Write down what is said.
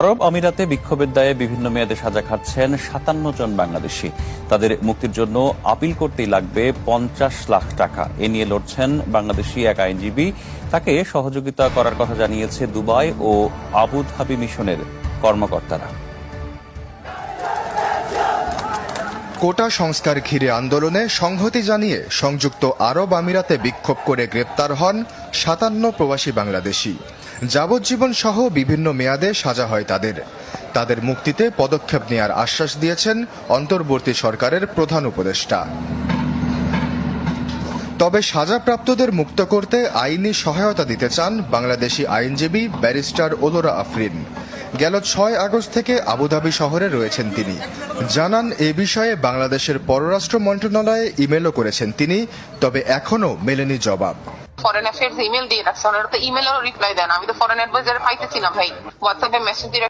আরব আমিরাতে বিক্ষোভের দায়ে বিভিন্ন মেয়াদে সাজা খাচ্ছেন ৫৭ জন বাংলাদেশি। তাদের মুক্তির জন্য আপিল করতেই লাগবে ৫০ লাখ টাকা। এ নিয়ে লড়ছেন বাংলাদেশি এক আইনজীবী। তাকে সহযোগিতা করার কথা জানিয়েছে দুবাই ও আবুধাবি মিশনের কর্মকর্তারা। কোটা সংস্কার ঘিরে আন্দোলনে সংহতি জানিয়ে সংযুক্ত আরব আমিরাতে বিক্ষোভ করে গ্রেপ্তার হন ৫৭ প্রবাসী বাংলাদেশি। যাবজ্জীবন সহ বিভিন্ন মেয়াদে সাজা হয় তাদের মুক্তিতে পদক্ষেপ নেয়ার আশ্বাস দিয়েছেন অন্তর্বর্তী সরকারের প্রধান উপদেষ্টা। তবে সাজাপ্রাপ্তদের মুক্ত করতে আইনি সহায়তা দিতে চান বাংলাদেশি আইনজীবী ব্যারিস্টার ওলোরা আফরিন। গেল ৬ আগস্ট থেকে আবুধাবি শহরে রয়েছেন তিনি। জানান এ বিষয়ে বাংলাদেশের পররাষ্ট্র মন্ত্রণালয়ে ইমেলও করেছেন তিনি, তবে এখনো মেলেনি জবাব। ফরেন অ্যাফেয়ার্স ইমেল দিয়ে রাখছে, ওনারা তো ইমেলেরও রিপ্লাই দেন। আমি তো ফরেন অ্যাডভাইজারে পাইতেছি না ভাই, হোয়াটসঅ্যাপে মেসেজ দিয়ে